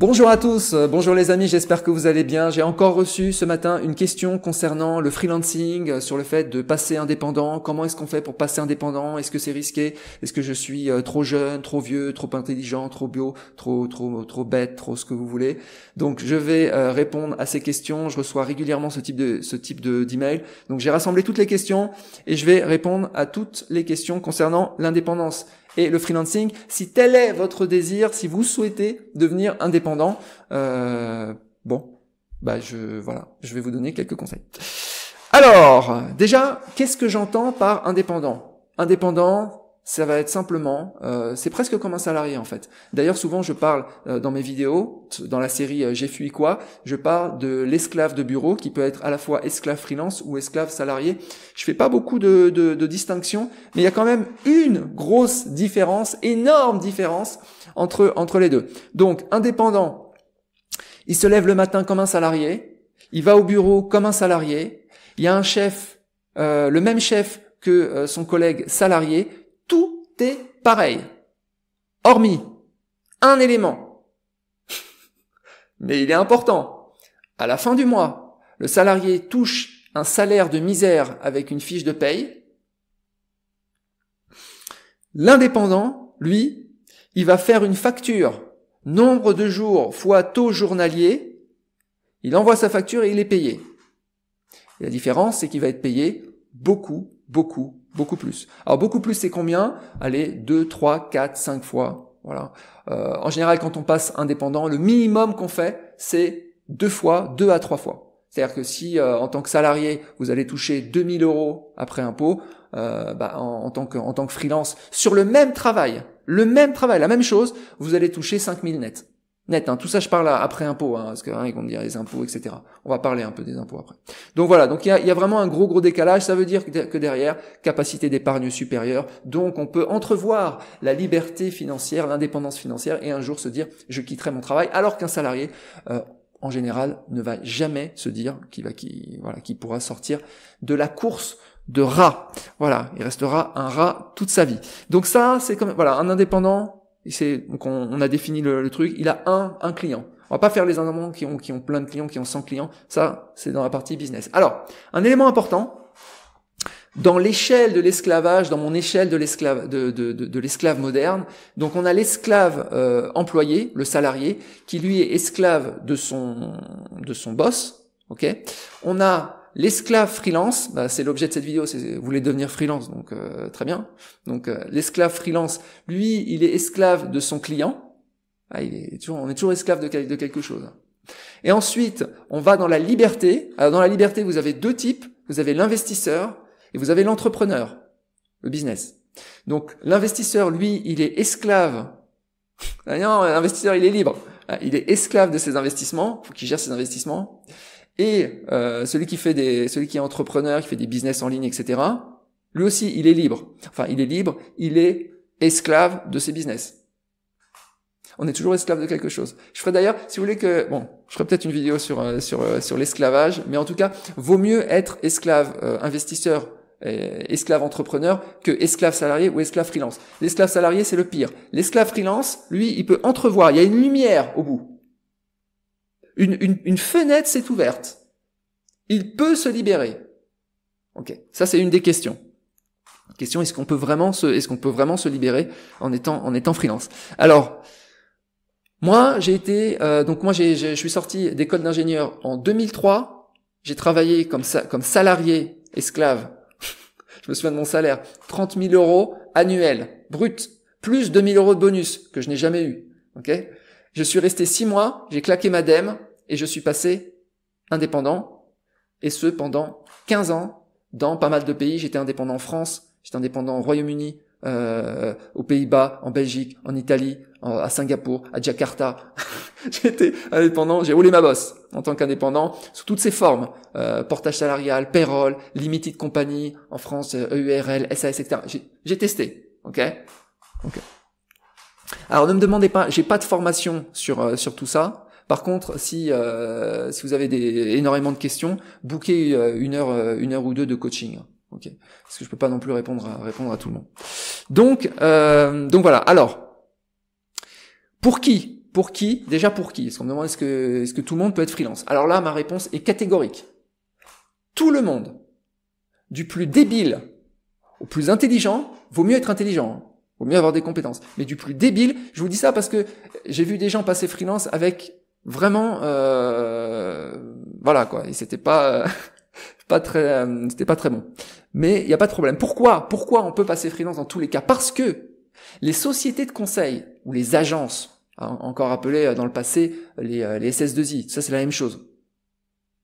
Bonjour à tous, bonjour les amis, j'espère que vous allez bien. J'ai encore reçu ce matin une question concernant le freelancing, sur le fait de passer indépendant. Comment est-ce qu'on fait pour passer indépendant? Est-ce que c'est risqué? Est-ce que je suis trop jeune, trop vieux, trop intelligent, trop bio, trop bête, trop ce que vous voulez? Donc je vais répondre à ces questions. Je reçois régulièrement ce type d'email. Donc j'ai rassemblé toutes les questions et je vais répondre à toutes les questions concernant l'indépendance et le freelancing. Si tel est votre désir, si vous souhaitez devenir indépendant, je vais vous donner quelques conseils. Alors, déjà, qu'est-ce que j'entends par indépendant? Indépendant, ça va être simplement, c'est presque comme un salarié en fait. D'ailleurs, souvent je parle dans mes vidéos, dans la série J'ai fui quoi, je parle de l'esclave de bureau qui peut être à la fois esclave freelance ou esclave salarié. Je fais pas beaucoup de distinctions, mais il y a quand même une grosse différence, énorme différence entre les deux. Donc, indépendant, il se lève le matin comme un salarié, il va au bureau comme un salarié, il y a un chef, le même chef que son collègue salarié. Tout est pareil, hormis un élément, mais il est important. À la fin du mois, le salarié touche un salaire de misère avec une fiche de paye. L'indépendant, lui, il va faire une facture, nombre de jours fois taux journalier, il envoie sa facture et il est payé. Et la différence, c'est qu'il va être payé beaucoup plus. Alors beaucoup plus, c'est combien? Allez, 2, 3, 4, 5 fois. Voilà. En général, quand on passe indépendant, le minimum qu'on fait, c'est 2 à 3 fois. C'est-à-dire que si en tant que salarié, vous allez toucher 2000 € après impôt, en tant que freelance, sur le même travail, la même chose, vous allez toucher 5000 net. Net, hein. Tout ça je parle après impôt, hein, parce que ils vont me dire les impôts, etc. On va parler un peu des impôts après. Donc voilà, donc il y a vraiment un gros décalage. Ça veut dire que derrière, capacité d'épargne supérieure, donc on peut entrevoir la liberté financière, l'indépendance financière, et un jour se dire je quitterai mon travail, alors qu'un salarié en général ne va jamais se dire qu'il pourra sortir de la course de rat. Voilà, il restera un rat toute sa vie. Donc ça, c'est comme un indépendant. Donc on a défini le truc, il a un client. On va pas faire les indépendants qui ont plein de clients, qui ont 100 clients. Ça, c'est dans la partie business. Alors, un élément important, dans l'échelle de l'esclavage, dans mon échelle de l'esclave moderne, donc on a l'esclave employé, le salarié, qui lui est esclave de son boss, ok. On a l'esclave freelance, c'est l'objet de cette vidéo, c'est vous voulez devenir freelance, donc très bien. Donc l'esclave freelance, lui, il est esclave de son client. On est toujours esclave de quelque chose. Et ensuite, on va dans la liberté. Alors dans la liberté, vous avez deux types. Vous avez l'investisseur et vous avez l'entrepreneur, le business. Donc l'investisseur, lui, il est esclave. Non, l'investisseur, il est libre. Il est esclave de ses investissements. Il faut qu'il gère ses investissements. Et celui qui est entrepreneur, qui fait des business en ligne, etc., lui aussi, il est libre. Enfin, il est esclave de ses business. On est toujours esclave de quelque chose. Je ferai d'ailleurs, si vous voulez je ferai peut-être une vidéo sur l'esclavage, mais en tout cas, vaut mieux être esclave investisseur, esclave entrepreneur, que esclave salarié ou esclave freelance. L'esclave salarié, c'est le pire. L'esclave freelance, lui, il peut entrevoir, il y a une lumière au bout. Une fenêtre s'est ouverte. Il peut se libérer. Ok, ça c'est une des questions. Question, est-ce qu'on peut vraiment se libérer en étant freelance? Alors, moi je suis sorti d'école d'ingénieur en 2003. J'ai travaillé comme salarié esclave. Je me souviens de mon salaire, 30 000 € annuel, brut, plus 2 000 € de bonus que je n'ai jamais eu. Ok. Je suis resté 6 mois, j'ai claqué ma dème et je suis passé indépendant, et ce pendant 15 ans dans pas mal de pays. J'étais indépendant en France, j'étais indépendant au Royaume-Uni, aux Pays-Bas, en Belgique, en Italie, à Singapour, à Jakarta. J'étais indépendant, j'ai roulé ma bosse en tant qu'indépendant sous toutes ses formes, portage salarial, payroll, limited company en France, EURL, SAS, etc. J'ai testé, ok. Alors ne me demandez pas, j'ai pas de formation sur tout ça. Par contre, si vous avez énormément de questions, bookez une heure ou deux de coaching. Ok. Parce que je peux pas non plus répondre à tout le monde. Donc voilà. Alors, pour qui Pour qui? Déjà pour qui? Est-ce qu'on me demande est-ce que tout le monde peut être freelance? Alors là, ma réponse est catégorique. Tout le monde, du plus débile au plus intelligent, vaut mieux être intelligent. Vaut mieux avoir des compétences. Mais du plus débile, je vous dis ça parce que j'ai vu des gens passer freelance avec vraiment, voilà quoi. Et c'était pas, c'était pas très bon. Mais il y a pas de problème. Pourquoi on peut passer freelance dans tous les cas? Parce que les sociétés de conseil ou les agences, encore appelées dans le passé les SS2I, ça c'est la même chose.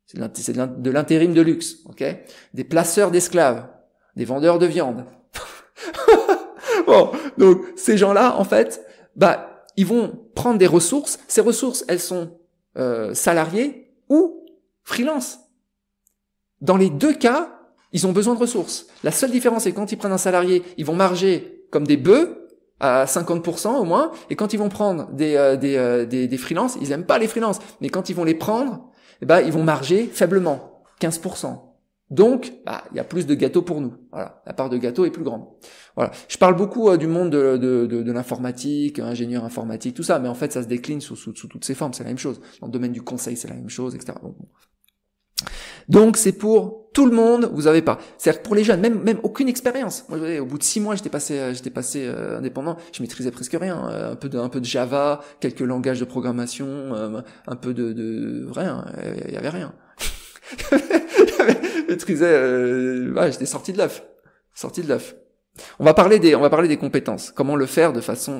C'est de l'intérim de luxe, ok? Des placeurs d'esclaves, des vendeurs de viande. Bon, donc ces gens-là, en fait, ils vont prendre des ressources. Ces ressources, elles sont salariées ou freelance. Dans les deux cas, ils ont besoin de ressources. La seule différence, c'est que quand ils prennent un salarié, ils vont marger comme des bœufs à 50% au moins. Et quand ils vont prendre des freelances, ils aiment pas les freelances. Mais quand ils vont les prendre, ils vont marger faiblement, 15%. Donc, il y a plus de gâteau pour nous. Voilà, la part de gâteau est plus grande. Voilà. Je parle beaucoup du monde de l'informatique, ingénieur informatique, tout ça, mais en fait, ça se décline sous toutes ses formes. C'est la même chose. Dans le domaine du conseil, c'est la même chose, etc. Donc, c'est pour tout le monde. Vous avez pas. C'est-à-dire que pour les jeunes, même aucune expérience. Moi, au bout de 6 mois, j'étais passé indépendant. Je maîtrisais presque rien. Un peu de Java, quelques langages de programmation, un peu de rien. Il y avait rien. J'étais sorti de l'œuf. On va parler des compétences. Comment le faire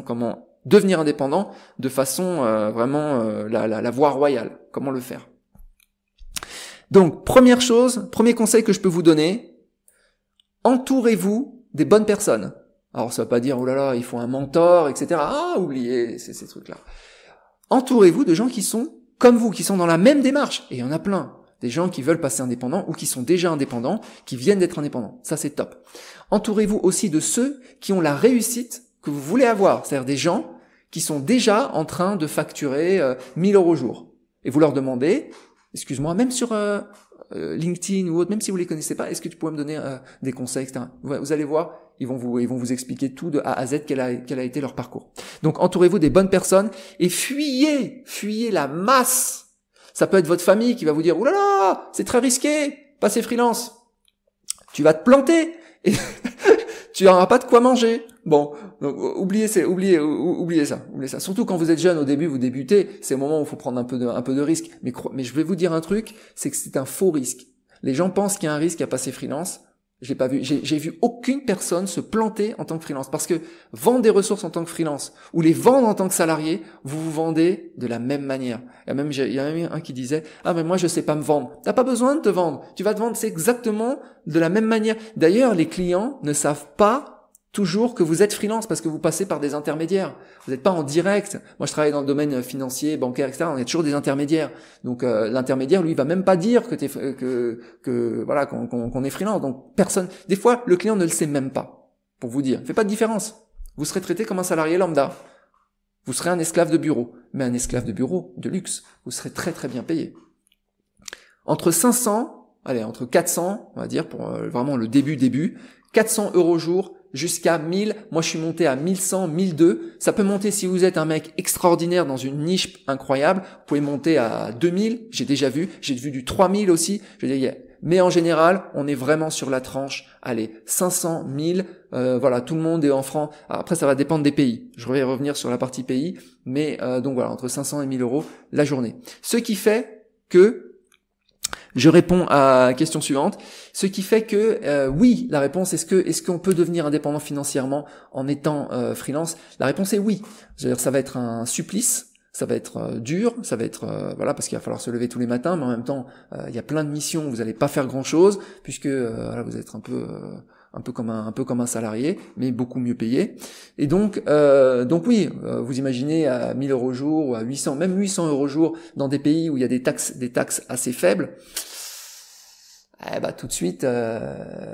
comment devenir indépendant de façon vraiment la voie royale. Comment le faire. Donc, premier conseil que je peux vous donner, entourez-vous des bonnes personnes. Alors, ça veut pas dire, oh là là, il faut un mentor, etc. Oubliez ces trucs-là. Entourez-vous de gens qui sont comme vous, qui sont dans la même démarche. Et il y en a plein. Des gens qui veulent passer indépendants ou qui sont déjà indépendants, qui viennent d'être indépendants. Ça, c'est top. Entourez-vous aussi de ceux qui ont la réussite que vous voulez avoir. C'est-à-dire des gens qui sont déjà en train de facturer 1000 € au jour. Et vous leur demandez, excuse-moi, même sur LinkedIn ou autre, même si vous les connaissez pas, est-ce que tu pourrais me donner des conseils, etc. Vous allez voir, ils vont vous expliquer tout de A à Z quel a été leur parcours. Donc, entourez-vous des bonnes personnes et fuyez la masse. Ça peut être votre famille qui va vous dire « Ouh là là, c'est très risqué, passer freelance. Tu vas te planter et tu n'auras pas de quoi manger. » Bon, donc oubliez ça. Surtout quand vous êtes jeune, au début, vous débutez, c'est le moment où il faut prendre un peu de risque. Mais je vais vous dire un truc, c'est que c'est un faux risque. Les gens pensent qu'il y a un risque à passer freelance. Je l'ai pas vu. J'ai vu aucune personne se planter en tant que freelance. Parce que vendre des ressources en tant que freelance ou les vendre en tant que salarié, vous vous vendez de la même manière. Il y a même un qui disait, mais moi je sais pas me vendre. T'as pas besoin de te vendre. Tu vas te vendre, c'est exactement de la même manière. D'ailleurs, les clients ne savent pas toujours que vous êtes freelance parce que vous passez par des intermédiaires. Vous n'êtes pas en direct. Moi, je travaille dans le domaine financier, bancaire, etc. On est toujours des intermédiaires. Donc, l'intermédiaire, lui, va même pas dire qu'on est freelance. Donc, personne. Des fois, le client ne le sait même pas. Pour vous dire, fait pas de différence. Vous serez traité comme un salarié lambda. Vous serez un esclave de bureau, mais un esclave de bureau de luxe. Vous serez très très bien payé. Entre 400, on va dire pour vraiment le début, 400 € au jour. Jusqu'à 1000, moi je suis monté à 1100, 1002, ça peut monter si vous êtes un mec extraordinaire dans une niche incroyable, vous pouvez monter à 2000, j'ai vu du 3000 aussi, mais en général, on est vraiment sur la tranche, allez, 500, 1000, voilà, tout le monde est en francs, après ça va dépendre des pays, je vais revenir sur la partie pays, mais donc voilà, entre 500 et 1000 € la journée. Ce qui fait que je réponds à la question suivante. Ce qui fait que oui, la réponse est-ce qu'on peut devenir indépendant financièrement en étant freelance? La réponse est oui. C'est-à-dire ça va être un supplice, ça va être dur, ça va être parce qu'il va falloir se lever tous les matins, mais en même temps il y a plein de missions où vous n'allez pas faire grand-chose puisque vous êtes un peu comme un salarié, mais beaucoup mieux payé. Et donc oui, vous imaginez à 1000 € au jour ou à 800, même 800 € au jour dans des pays où il y a des taxes assez faibles. Tout de suite,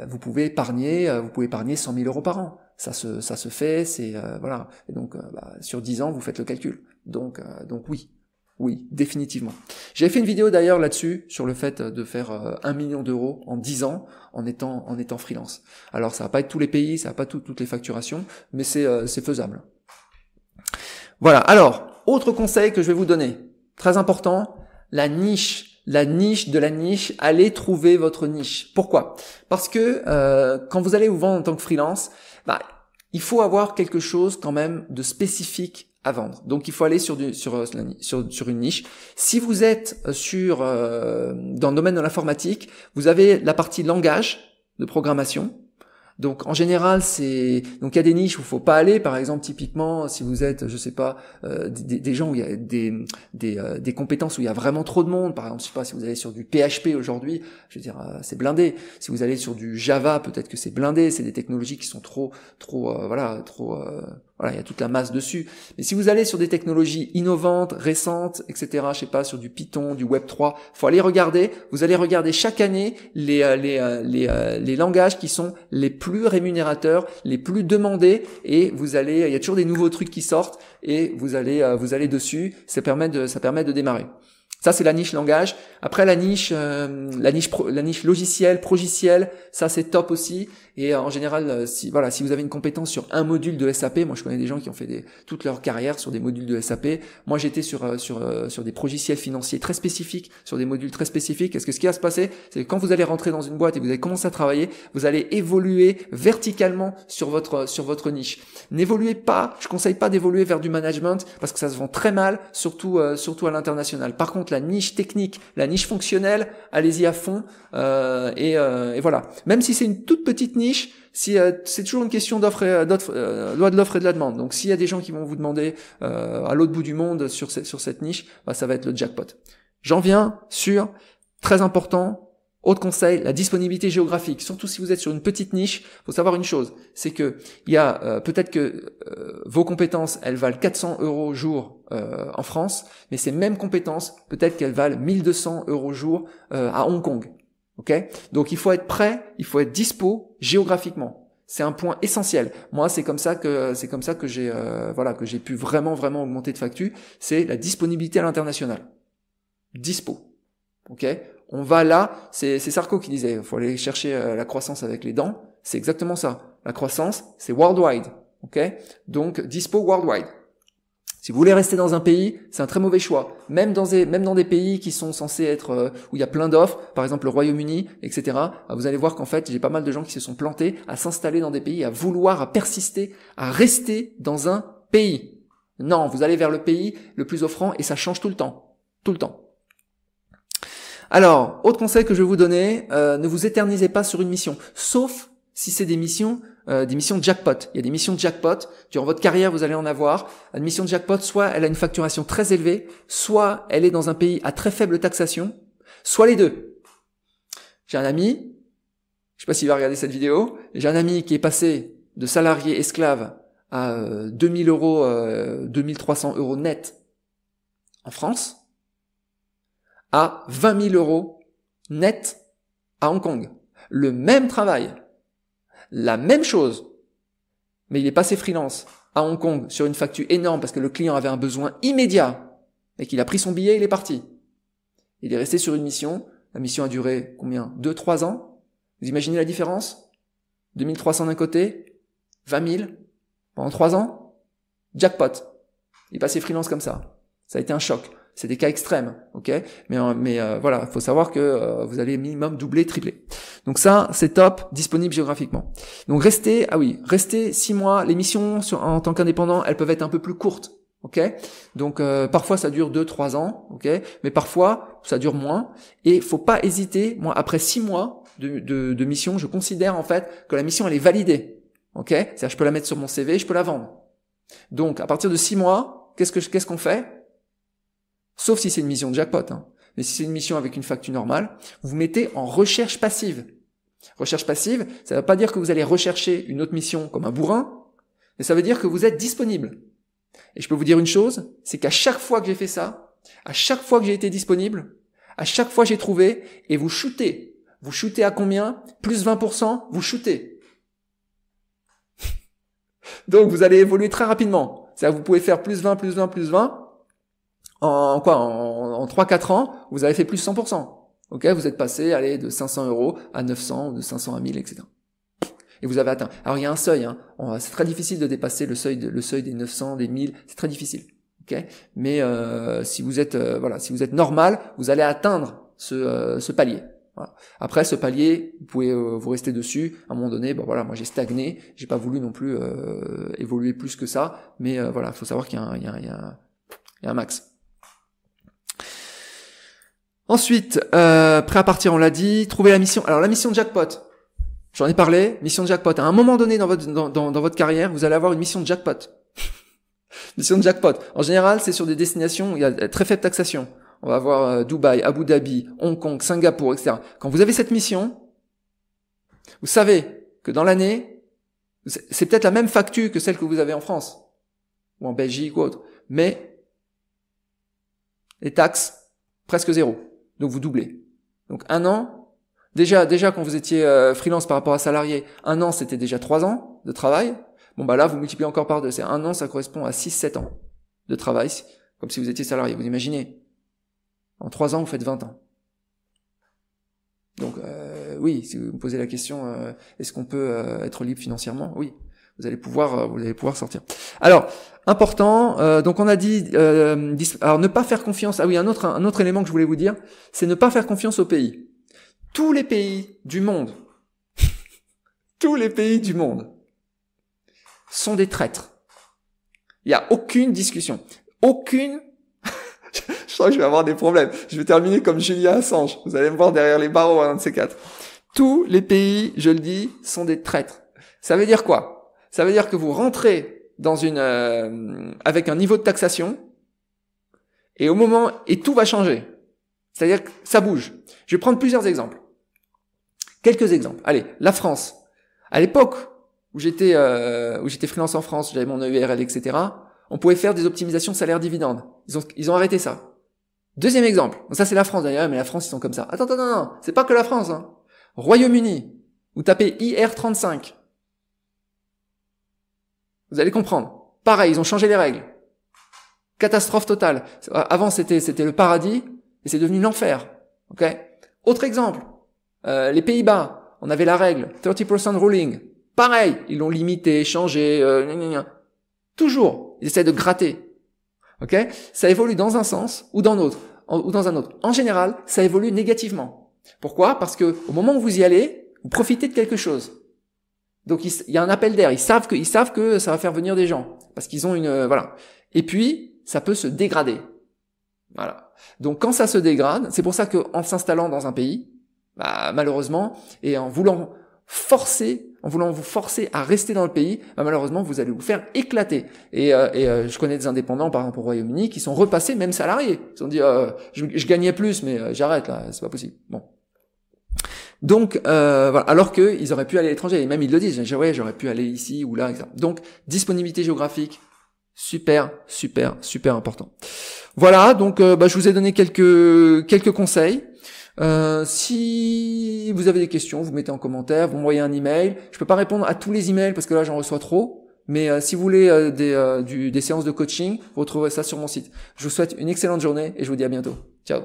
vous pouvez épargner 100 000 € par an. Ça se fait, c'est voilà. Et donc sur 10 ans, vous faites le calcul. Donc oui, définitivement. J'avais fait une vidéo d'ailleurs là-dessus sur le fait de faire 1 million d'euros en 10 ans en étant freelance. Alors ça va pas être tous les pays, ça va pas toutes les facturations, mais c'est faisable. Voilà. Alors Autre conseil que je vais vous donner, très important, la niche de la niche, allez trouver votre niche. Pourquoi? Parce que quand vous allez vous vendre en tant que freelance, il faut avoir quelque chose quand même de spécifique à vendre. Donc il faut aller sur une niche. Si vous êtes dans le domaine de l'informatique, vous avez la partie langage de programmation. Donc en général, donc il y a des niches où il faut pas aller. Par exemple, typiquement, si vous êtes, je sais pas, des gens où il y a des compétences où il y a vraiment trop de monde. Par exemple, je sais pas si vous allez sur du PHP aujourd'hui, je veux dire, c'est blindé. Si vous allez sur du Java, peut-être que c'est blindé. C'est des technologies qui sont voilà, il y a toute la masse dessus. Mais si vous allez sur des technologies innovantes, récentes, etc., je sais pas, sur du Python, du Web3, faut aller regarder. Vous allez regarder chaque année les langages qui sont les plus rémunérateurs, les plus demandés, et il y a toujours des nouveaux trucs qui sortent, et vous allez dessus. Ça permet de démarrer. Ça, c'est la niche langage. Après, la niche logiciel, progiciel, ça c'est top aussi. Et en général, si vous avez une compétence sur un module de SAP, moi je connais des gens qui ont fait toute leur carrière sur des modules de SAP. Moi, j'étais sur des progiciels financiers très spécifiques, sur des modules très spécifiques. Est-ce que ce qui va se passer, c'est que quand vous allez rentrer dans une boîte et que vous allez commencer à travailler, vous allez évoluer verticalement sur votre niche. N'évoluez pas, je conseille pas d'évoluer vers du management parce que ça se vend très mal, surtout à l'international. Par contre, la niche technique, la niche fonctionnelle, allez-y à fond, et voilà. Même si c'est une toute petite niche, c'est toujours une question loi de l'offre et de la demande. Donc s'il y a des gens qui vont vous demander à l'autre bout du monde sur cette niche, ça va être le jackpot. J'en viens sur, très important, autre conseil, la disponibilité géographique. Surtout si vous êtes sur une petite niche, faut savoir une chose, c'est que il y a peut-être que vos compétences, elles valent 400 € jour en France, mais ces mêmes compétences, peut-être qu'elles valent 1200 € jour à Hong Kong. Ok? Donc il faut être prêt, il faut être dispo géographiquement. C'est un point essentiel. Moi, c'est comme ça que j'ai pu vraiment augmenter de facture. C'est la disponibilité à l'international. Dispo. Ok? On va là. C'est Sarko qui disait, il faut aller chercher la croissance avec les dents. C'est exactement ça. La croissance, c'est worldwide. Ok? Donc dispo worldwide. Si vous voulez rester dans un pays, c'est un très mauvais choix. Même dans des pays qui sont censés être où il y a plein d'offres, par exemple le Royaume-Uni, etc. Vous allez voir qu'en fait, j'ai pas mal de gens qui se sont plantés à s'installer dans des pays, à persister, à rester dans un pays. Non, vous allez vers le pays le plus offrant et ça change tout le temps. Tout le temps. Alors, autre conseil que je vais vous donner, ne vous éternisez pas sur une mission, sauf si c'est des missions jackpot. Il y a des missions jackpot, durant votre carrière vous allez en avoir. Une mission jackpot, soit elle a une facturation très élevée, soit elle est dans un pays à très faible taxation, soit les deux. J'ai un ami, je sais pas s'il va regarder cette vidéo, j'ai un ami qui est passé de salarié esclave à 2000 €, 2300 € net en France, à 20 000 € net à Hong Kong. Le même travail, la même chose, mais il est passé freelance à Hong Kong sur une facture énorme parce que le client avait un besoin immédiat et qu'il a pris son billet et il est parti. Il est resté sur une mission. La mission a duré combien? 2-3 ans. Vous imaginez la différence? 2300 d'un côté, 20 000 pendant 3 ans. Jackpot. Il est passé freelance comme ça. Ça a été un choc. C'est des cas extrêmes, ok? Mais voilà, faut savoir que vous allez minimum doubler, tripler. Donc ça, c'est top, disponible géographiquement. Donc restez 6 mois. Les missions en tant qu'indépendant, elles peuvent être un peu plus courtes, ok? Donc parfois ça dure 2-3 ans, ok? Mais parfois ça dure moins. Et faut pas hésiter. Moi, après 6 mois de mission, je considère en fait que la mission elle est validée, ok? C'est-à-dire je peux la mettre sur mon CV, je peux la vendre. Donc à partir de 6 mois, qu'est-ce qu'on fait? Sauf si c'est une mission de jackpot, hein. Mais si c'est une mission avec une facture normale, vous vous mettez en recherche passive. Recherche passive, ça ne veut pas dire que vous allez rechercher une autre mission comme un bourrin, mais ça veut dire que vous êtes disponible. Et je peux vous dire une chose, c'est qu'à chaque fois que j'ai fait ça, à chaque fois que j'ai été disponible, à chaque fois j'ai trouvé, et vous shootez. Vous shootez à combien? Plus 20%, vous shootez. Donc vous allez évoluer très rapidement. C'est-à-dire que vous pouvez faire plus 20, plus 20, plus 20. En 3-4 ans, vous avez fait plus 100%. Ok, vous êtes passé, de 500 € à 900, de 500 à 1000, etc. Et vous avez atteint. Alors il y a un seuil, hein. C'est très difficile de dépasser le seuil des 900, des 1000, c'est très difficile. Okay, mais si vous êtes voilà, si vous êtes normal, vous allez atteindre ce palier. Voilà. Après ce palier, vous pouvez vous rester dessus. À un moment donné, bon voilà, moi j'ai stagné, j'ai pas voulu non plus évoluer plus que ça, mais voilà, il faut savoir qu'il y a un max. Ensuite, prêt à partir, on l'a dit. Trouver la mission. Alors la mission jackpot, j'en ai parlé. Mission jackpot. À un moment donné dans votre carrière, vous allez avoir une mission de jackpot. Mission de jackpot. En général, c'est sur des destinations où il y a très faible taxation. On va avoir Dubaï, Abu Dhabi, Hong Kong, Singapour, etc. Quand vous avez cette mission, vous savez que dans l'année, c'est peut-être la même facture que celle que vous avez en France ou en Belgique ou autre, mais les taxes presque zéro. Donc vous doublez. Donc un an, déjà quand vous étiez freelance par rapport à salarié, un an c'était déjà 3 ans de travail. Bon bah là vous multipliez encore par 2, c'est un an, ça correspond à 6-7 ans de travail, comme si vous étiez salarié. Vous imaginez, en 3 ans vous faites 20 ans. Donc oui, si vous me posez la question, est-ce qu'on peut être libre financièrement? Oui, vous allez pouvoir sortir. Alors important, donc on a dit, alors ne pas faire confiance. Ah oui, un autre élément que je voulais vous dire, c'est ne pas faire confiance aux pays. Tous les pays du monde, tous les pays du monde sont des traîtres. Il n'y a aucune discussion, aucune. Je crois que je vais avoir des problèmes. Je vais terminer comme Julian Assange. Vous allez me voir derrière les barreaux, un de ces quatre. Tous les pays, je le dis, sont des traîtres. Ça veut dire quoi? Ça veut dire que vous rentrez dans avec un niveau de taxation, et tout va changer. C'est-à-dire que ça bouge. Je vais prendre plusieurs exemples. Quelques exemples. Allez, la France. À l'époque où j'étais freelance en France, j'avais mon EURL, etc., on pouvait faire des optimisations salaire-dividende. Ils ont arrêté ça. Deuxième exemple. Bon, ça, c'est la France d'ailleurs, mais la France, ils sont comme ça. Attends, non. C'est pas que la France, hein. Royaume-Uni. Vous tapez IR35. Vous allez comprendre. Pareil, ils ont changé les règles. Catastrophe totale. Avant, c'était le paradis, et c'est devenu l'enfer. Ok? Autre exemple. Les Pays-Bas. On avait la règle. 30% ruling. Pareil. Ils l'ont limité, changé, toujours. Ils essaient de gratter. Ok? Ça évolue dans un sens ou dans un autre. En général, ça évolue négativement. Pourquoi? Parce que au moment où vous y allez, vous profitez de quelque chose. Donc il y a un appel d'air. Ils savent que ça va faire venir des gens parce qu'ils ont voilà. Et puis ça peut se dégrader. Voilà. Donc quand ça se dégrade, c'est pour ça que en s'installant dans un pays, malheureusement, et en voulant vous forcer à rester dans le pays, malheureusement, vous allez vous faire éclater. Et je connais des indépendants, par exemple au Royaume-Uni, qui sont repassés même salariés. Ils se sont dit, je gagnais plus, mais j'arrête là, c'est pas possible. Bon. Donc, voilà. Alors qu'ils auraient pu aller à l'étranger, et même ils le disent, ouais, j'aurais pu aller ici ou là, etc. Donc, disponibilité géographique, super important. Voilà, donc je vous ai donné quelques conseils. Si vous avez des questions, vous mettez en commentaire, vous m'envoyez un email. Je peux pas répondre à tous les emails parce que là j'en reçois trop, mais si vous voulez des séances de coaching, vous retrouverez ça sur mon site. Je vous souhaite une excellente journée et je vous dis à bientôt. Ciao.